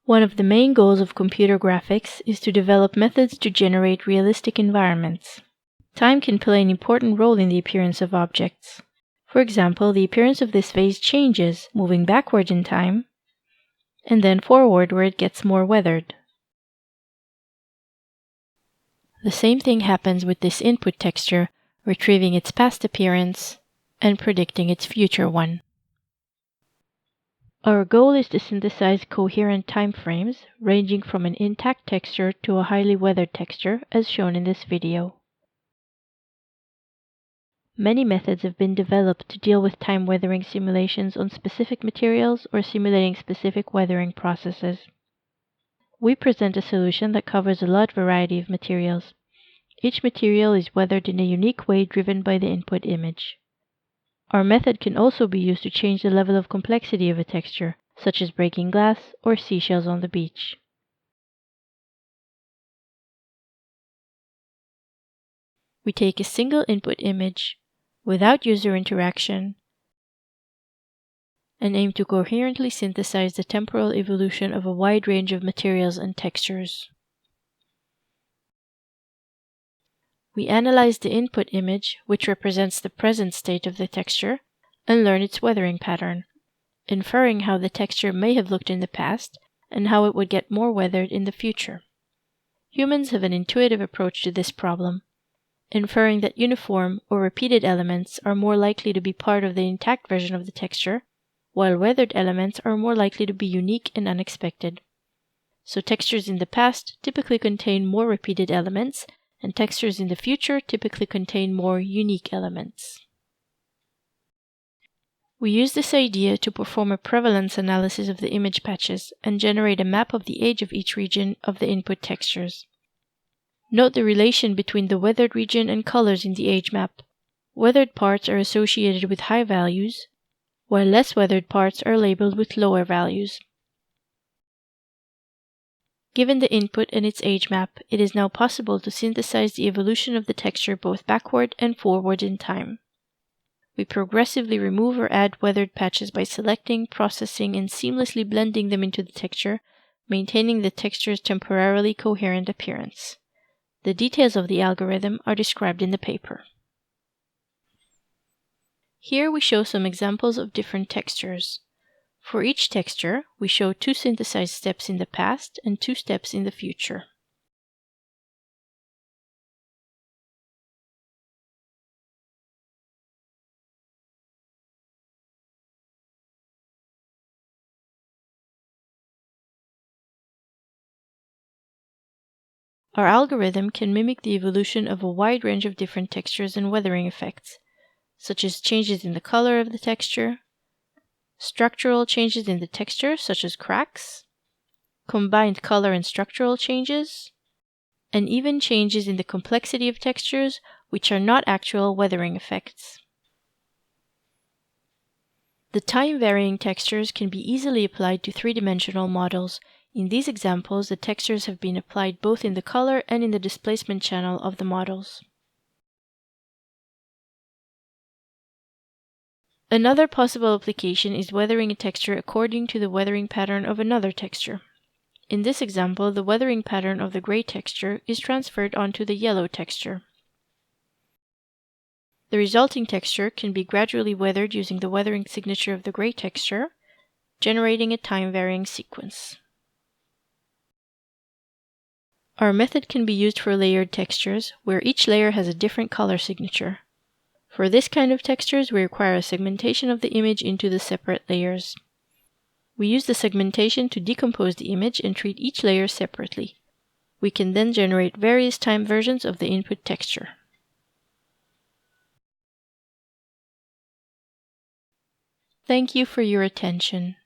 One of the main goals of computer graphics is to develop methods to generate realistic environments. Time can play an important role in the appearance of objects. For example, the appearance of this vase changes, moving backward in time, and then forward where it gets more weathered. The same thing happens with this input texture, retrieving its past appearance and predicting its future one. Our goal is to synthesize coherent time frames, ranging from an intact texture to a highly weathered texture, as shown in this video. Many methods have been developed to deal with time weathering simulations on specific materials or simulating specific weathering processes. We present a solution that covers a large variety of materials. Each material is weathered in a unique way driven by the input image. Our method can also be used to change the level of complexity of a texture, such as breaking glass or seashells on the beach. We take a single input image, without user interaction, and aim to coherently synthesize the temporal evolution of a wide range of materials and textures. We analyze the input image, which represents the present state of the texture, and learn its weathering pattern, inferring how the texture may have looked in the past and how it would get more weathered in the future. Humans have an intuitive approach to this problem, inferring that uniform or repeated elements are more likely to be part of the intact version of the texture, while weathered elements are more likely to be unique and unexpected. So textures in the past typically contain more repeated elements, and textures in the future typically contain more unique elements. We use this idea to perform a prevalence analysis of the image patches and generate a map of the age of each region of the input textures. Note the relation between the weathered region and colors in the age map. Weathered parts are associated with high values, while less weathered parts are labeled with lower values. Given the input and its age map, it is now possible to synthesize the evolution of the texture both backward and forward in time. We progressively remove or add weathered patches by selecting, processing, and seamlessly blending them into the texture, maintaining the texture's temporarily coherent appearance. The details of the algorithm are described in the paper. Here we show some examples of different textures. For each texture, we show 2 synthesized steps in the past and 2 steps in the future. Our algorithm can mimic the evolution of a wide range of different textures and weathering effects, such as changes in the color of the texture, structural changes in the texture, such as cracks, combined color and structural changes, and even changes in the complexity of textures, which are not actual weathering effects. The time-varying textures can be easily applied to three-dimensional models. In these examples, the textures have been applied both in the color and in the displacement channel of the models. Another possible application is weathering a texture according to the weathering pattern of another texture. In this example, the weathering pattern of the gray texture is transferred onto the yellow texture. The resulting texture can be gradually weathered using the weathering signature of the gray texture, generating a time-varying sequence. Our method can be used for layered textures, where each layer has a different color signature. For this kind of textures, we require a segmentation of the image into the separate layers. We use the segmentation to decompose the image and treat each layer separately. We can then generate various time versions of the input texture. Thank you for your attention.